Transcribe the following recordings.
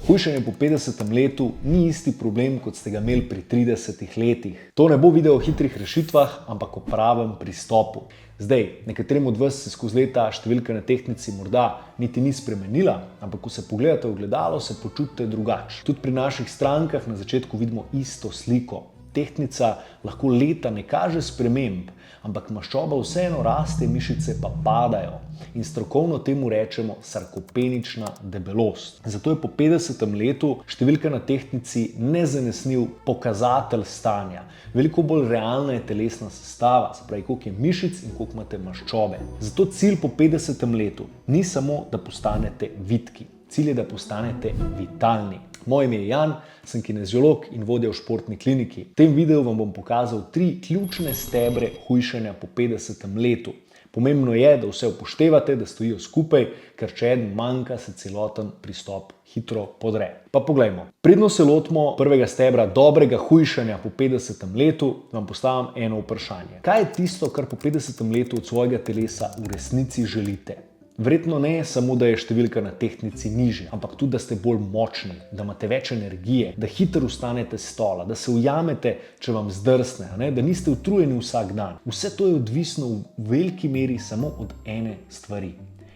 Hujšanje po 50. letu ni isti problem, kot ste ga imeli pri 30 letih. To ne bo video o hitrih rešitvah, ampak o pravem pristopu. Zdaj, nekaterim od vas se skozi leta številka na tehtnici morda niti ni spremenila, ampak ko se pogledate v ogledalo, se počutite drugače. Tudi pri naših strankah na začetku vidimo isto sliko. Tehtnica lahko leta ne kaže sprememb, ampak maščoba vseeno raste, mišice pa padajo. In strokovno temu rečemo sarkopenična debelost. Zato je po 50. letu številka na tehtnici nezanesljiv pokazatelj stanja. Veliko bolj realna je telesna sestava, se pravi, koliko je mišic in koliko imate maščobe. Zato cilj po 50. letu ni samo, da postanete vitki. Cilj je, da postanete vitalni. Moje ime je Jan, sem kineziolog in vodja v športni kliniki. V tem videu vam bom pokazal 3 ključne stebre hujšanja po 50. letu. Pomembno je, da vse upoštevate, da stojijo skupaj, ker če eden manjka, se celoten pristop hitro podre. Pa poglejmo. Predno se lotimo prvega stebra dobrega hujšanja po 50. letu, vam postavim eno vprašanje. Kaj je tisto, kar po 50. letu od svojega telesa v resnici želite? Verjetno ne samo, da je številka na tehtnici nižja, ampak tudi, da ste bolj močni, da imate več energije, da hitro vstanete s stola, da se ujamete, če vam zdrsne, da niste utrujeni vsak dan. Vse to je odvisno v veliki meri samo od ene stvari.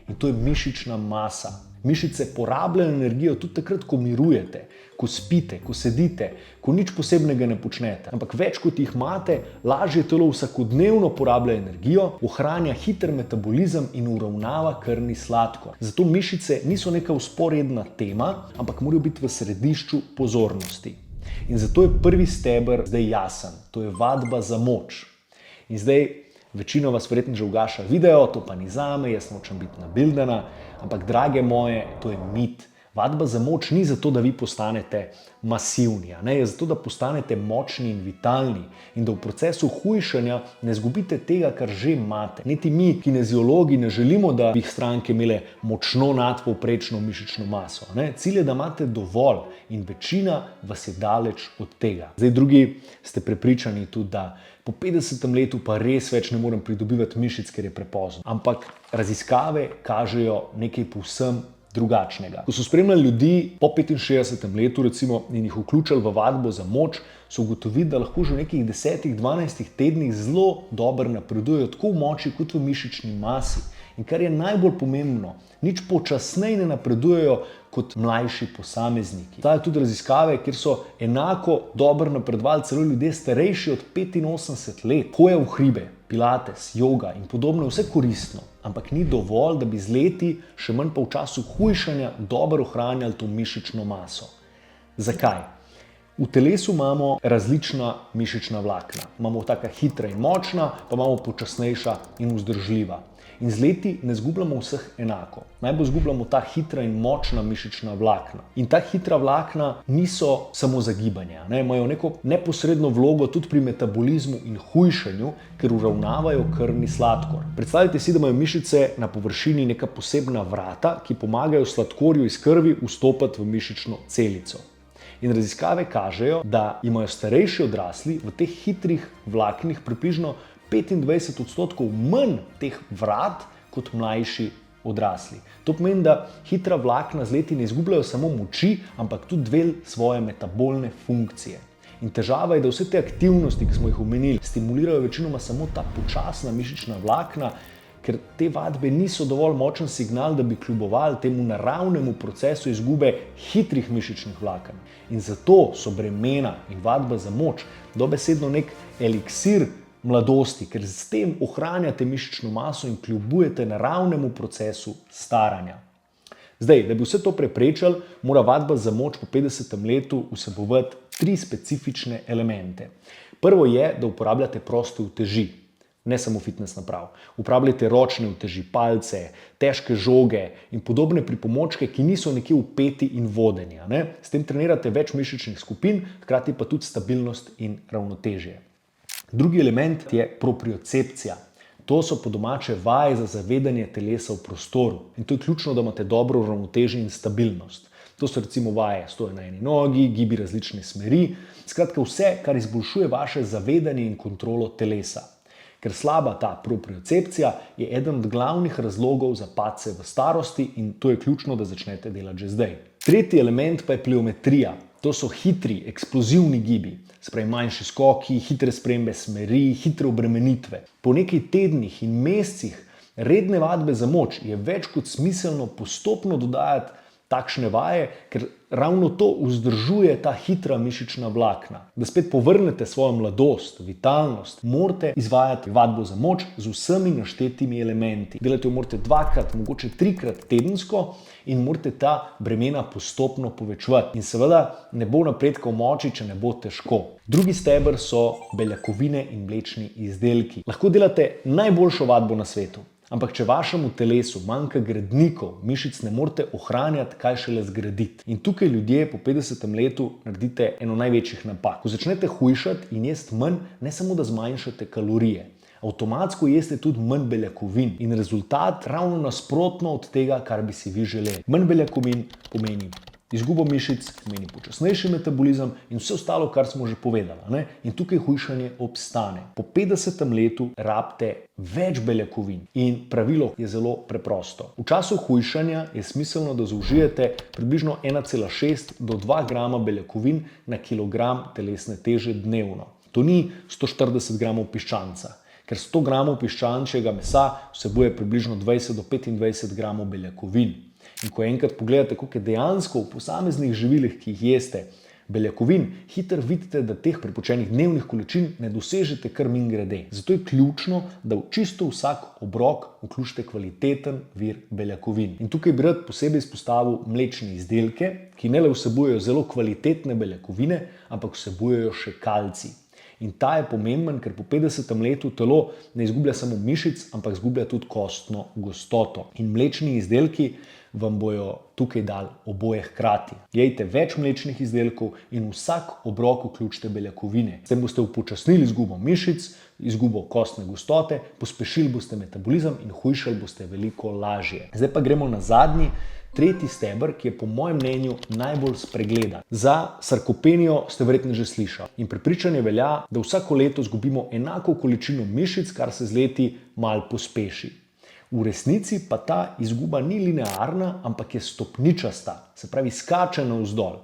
In to je mišična masa. Mišice porabljajo energijo tudi takrat, ko mirujete, ko spite, ko sedite, ko nič posebnega ne počnete. Ampak več kot jih imate, lažje telo vsakodnevno porablja energijo, ohranja hiter metabolizem in uravnava krvni sladkor. Zato mišice niso neka vzporedna tema, ampak morajo biti v središču pozornosti. In zato je prvi steber zdaj jasen. To je vadba za moč. In zdaj večino vas verjetno že ugaša video, to pa ni zame, jaz nočem biti nabildana, ampak drage moje, to je mit. Vadba za moč ni zato, da vi postanete masivni, je zato, da postanete močni in vitalni in da v procesu hujšanja ne izgubite tega, kar že imate. Niti mi, kineziologi, ne želimo, da bi stranke imele močno nadpovprečno mišično maso. Cilj je, da imate dovolj in večina vas je daleč od tega. Zdaj drugi ste prepričani tudi, da po 50. letu pa res več ne morem pridobivati mišic, ker je prepozno. Ampak raziskave kažejo nekaj povsem drugačnega. Ko so spremljali ljudi po 65. letu recimo in jih vključili v vadbo za moč, so ugotovili, da lahko že v nekih 10-12 tednih zelo dobro napredujejo tako v moči kot v mišični masi. In kar je najbolj pomembno, nič počasneje ne napredujejo kot mlajši posamezniki. Obstajajo tudi raziskave, kjer so enako dobro napredovali celo ljudje starejši od 85 let. Hoja v hribe, pilates, joga in podobno je vse koristno, ampak ni dovolj, da bi z leti, še manj pa v času hujšanja, dobro ohranjali to mišično maso. Zakaj? V telesu imamo različna mišična vlakna. Imamo taka hitra in močna, pa imamo počasnejša in vzdržljiva. In z leti ne zgubljamo vseh enako. Najbolj zgubljamo ta hitra in močna mišična vlakna. In ta hitra vlakna niso samo za gibanje, imajo neko neposredno vlogo tudi pri metabolizmu in hujšanju, ker uravnavajo krvni sladkor. Predstavljajte si, da imajo mišice na površini neka posebna vrata, ki pomagajo sladkorju iz krvi vstopati v mišično celico. In raziskave kažejo, da imajo starejši odrasli v teh hitrih vlaknih približno 25% manj teh vrat kot mlajši odrasli. To pomeni, da hitra vlakna z leti ne izgubljajo samo moči, ampak tudi del svoje metabolne funkcije. In težava je, da vse te aktivnosti, ki smo jih omenili, stimulirajo večinoma samo ta počasna mišična vlakna, ker te vadbe niso dovolj močen signal, da bi kljubovali temu naravnemu procesu izgube hitrih mišičnih vlaken. In zato so bremena in vadba za moč dobesedno nek eliksir mladosti, ker s tem ohranjate mišično maso in kljubujete naravnemu procesu staranja. Zdaj, da bi vse to preprečili, mora vadba za moč po 50. letu vsebovati 3 specifične elemente. Prvo je, da uporabljate proste uteži, ne samo fitness naprav. Uporabljate ročne uteži, palce, težke žoge in podobne pripomočke, ki niso nekje vpeti in vodeni. S tem trenirate več mišičnih skupin, hkrati pa tudi stabilnost in ravnotežje. Drugi element je propriocepcija. To so po domače vaje za zavedanje telesa v prostoru. In to je ključno, da imate dobro ravnotežje in stabilnost. To so recimo vaje stoja na eni nogi, gibi različne smeri. Skratka vse, kar izboljšuje vaše zavedanje in kontrolo telesa. Ker slaba ta propriocepcija je eden od glavnih razlogov za padce v starosti in to je ključno, da začnete delati že zdaj. Tretji element pa je pliometrija. To so hitri, eksplozivni gibi, spravi manjši skoki, hitre spremembe smeri, hitre obremenitve. Po nekaj tednih in mesecih redne vadbe za moč je več kot smiselno postopno dodajati takšne vaje, ker ravno to vzdržuje ta hitra mišična vlakna. Da spet povrnete svojo mladost, vitalnost, morate izvajati vadbo za moč z vsemi naštetimi elementi. Delati jo morate 2-krat, mogoče 3-krat tedensko in morate ta bremena postopno povečevati. In seveda ne bo napredka v moči, če ne bo težko. Drugi steber so beljakovine in mlečni izdelki. Lahko delate najboljšo vadbo na svetu. Ampak če vašemu telesu manjka gradnikov, mišic ne morete ohranjati, kaj šele zgraditi. In tukaj ljudje po 50. letu naredite eno največjih napak. Ko začnete hujšati in jesti manj, ne samo da zmanjšate kalorije, avtomatsko jeste tudi manj beljakovin in rezultat ravno nasprotno od tega, kar bi si vi želeli. Manj beljakovin pomeni izgubo mišic, pomeni počasnejši metabolizem in vse ostalo, kar smo že povedali. In tukaj hujšanje obstane. Po 50. letu rabite več beljakovin in pravilo je zelo preprosto. V času hujšanja je smiselno, da zaužijete približno 1,6 do 2 grama beljakovin na kilogram telesne teže dnevno. To ni 140 gramov piščanca, ker 100 gramov piščančjega mesa vsebuje približno 20 do 25 gramov beljakovin. In ko enkrat pogledate, koliko je dejansko v posameznih živilih, ki jih jeste, beljakovin, hitro vidite, da teh prepočenih dnevnih količin ne dosežete kar mimogrede. Zato je ključno, da v čisto vsak obrok vključite kvaliteten vir beljakovin. In tukaj bi rad posebej izpostavil mlečne izdelke, ki ne le vsebujejo zelo kvalitetne beljakovine, ampak vsebujejo še kalcij. In ta je pomemben, ker po 50. letu telo ne izgublja samo mišic, ampak izgublja tudi kostno gostoto. In mlečni izdelki vam bojo tukaj dali oboje hkrati. Jejte več mlečnih izdelkov in vsak obrok vključite beljakovine. S tem boste upočasnili izgubo mišic, izgubo kostne gostote, pospešili boste metabolizem in hujšali boste veliko lažje. Zdaj pa gremo na zadnji, tretji steber, ki je po mojem mnenju najbolj spregledan. Za sarkopenijo ste verjetno že slišali. In prepričanje velja, da vsako leto izgubimo enako količino mišic, kar se z leti malo pospeši. V resnici pa ta izguba ni linearna, ampak je stopničasta, se pravi skače navzdol.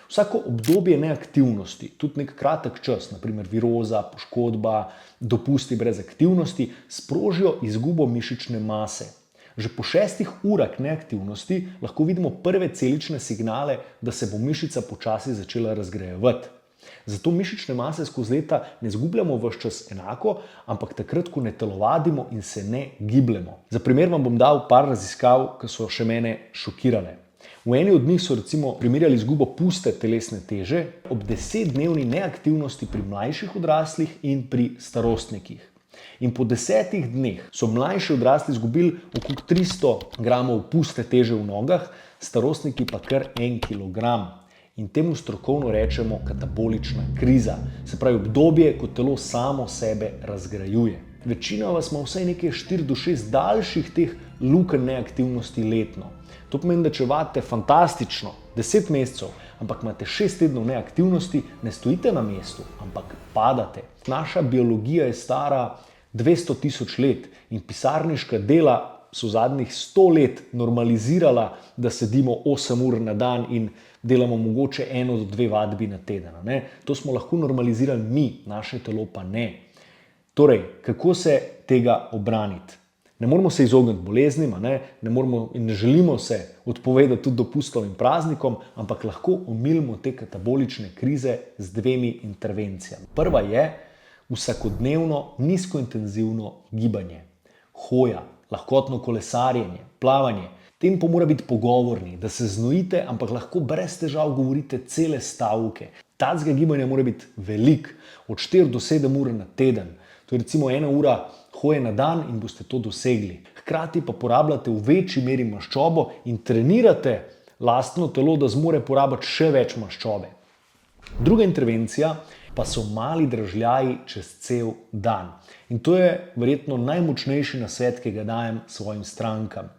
Vsako obdobje neaktivnosti, tudi nek kratek čas, naprimer viroza, poškodba, dopusti brez aktivnosti, sprožijo izgubo mišične mase. Že po 6 urah neaktivnosti lahko vidimo prve celične signale, da se bo mišica počasi začela razgrajevati. Zato mišične mase skozi leta ne izgubljamo ves čas enako, ampak takrat, ko ne telovadimo in se ne gibljemo. Za primer vam bom dal par raziskav, ki so še mene šokirale. V eni od njih so recimo primerjali izgubo puste telesne teže ob 10-dnevni neaktivnosti pri mlajših odraslih in pri starostnikih. In po 10 dneh so mlajši odrasli izgubili okrog 300 gramov puste teže v nogah, starostniki pa kar 1 kilogram. In temu strokovno rečemo katabolična kriza, se pravi obdobje, ko telo samo sebe razgrajuje. Večina vas ima vsaj nekaj 4 do 6 daljših teh lukenj neaktivnosti letno. To pomeni, da če vadite fantastično 10 mesecev, ampak imate 6 tednov neaktivnosti, ne stojite na mestu, ampak padate. Naša biologija je stara 200 tisoč let in pisarniška dela so zadnjih 100 let normalizirala, da sedimo 8 ur na dan in delamo mogoče 1 do 2 vadbi na teden. To smo lahko normalizirali mi, naše telo pa ne. Torej, kako se tega obraniti? Ne moramo se izogniti boleznim, ne moramo in ne želimo se odpovedati tudi dopustom in praznikom, ampak lahko omilimo te katabolične krize z 2 intervencijami. Prva je vsakodnevno nizkointenzivno gibanje, hoja, lahkotno kolesarjenje, plavanje. Tempo mora biti pogovorni, da se znojite, ampak lahko brez težav govorite cele stavke. Takega gibanja mora biti velik, od 4 do 7 ur na teden. To je recimo 1 ura hoje na dan in boste to dosegli. Hkrati pa porabljate v večji meri maščobo in trenirate lastno telo, da zmore porabiti še več maščobe. Druga intervencija pa so mali dražljaji čez cel dan. In to je verjetno najmočnejši nasvet, ki ga dajem svojim strankam.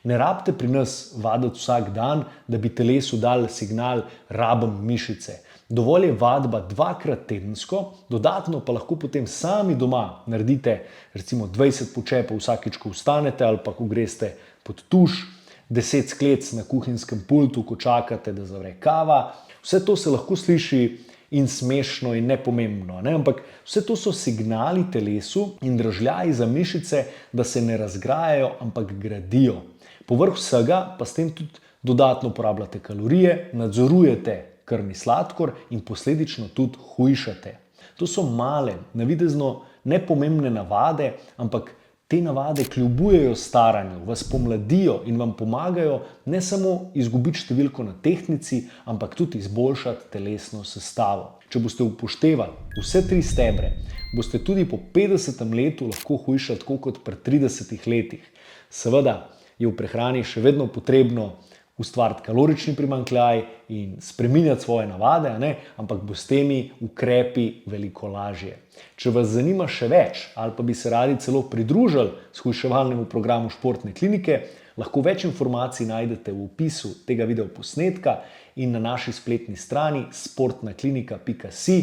Ne rabite pri nas vaditi vsak dan, da bi telesu dali signal rabim mišice. Dovolj je vadba 2-krat tedensko, dodatno pa lahko potem sami doma naredite recimo 20 počepov vsakič, ko vstanete ali pa ko greste pod tuš. 10 sklec na kuhinjskem pultu, ko čakate, da zavre kava. Vse to se lahko sliši in smešno in nepomembno, ne? Ampak vse to so signali telesu in dražljaji za mišice, da se ne razgrajajo, ampak gradijo. Povrh vsega pa s tem tudi dodatno porabljate kalorije, nadzorujete krvni sladkor in posledično tudi hujšate. To so male, navidezno nepomembne navade, ampak te navade kljubujejo staranju, vas pomladijo in vam pomagajo ne samo izgubiti številko na tehtnici, ampak tudi izboljšati telesno sestavo. Če boste upoštevali vse 3 stebre, boste tudi po 50. letu lahko hujšali tako kot pri 30 letih. Seveda je v prehrani še vedno potrebno ustvariti kalorični primanjkljaj in spreminjati svoje navade, ampak bo s temi ukrepi veliko lažje. Če vas zanima še več ali pa bi se radi celo pridružili shujševalnemu programu Športne klinike, lahko več informacij najdete v opisu tega videoposnetka in na naši spletni strani sportnaklinika.si.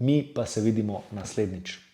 Mi pa se vidimo naslednjič.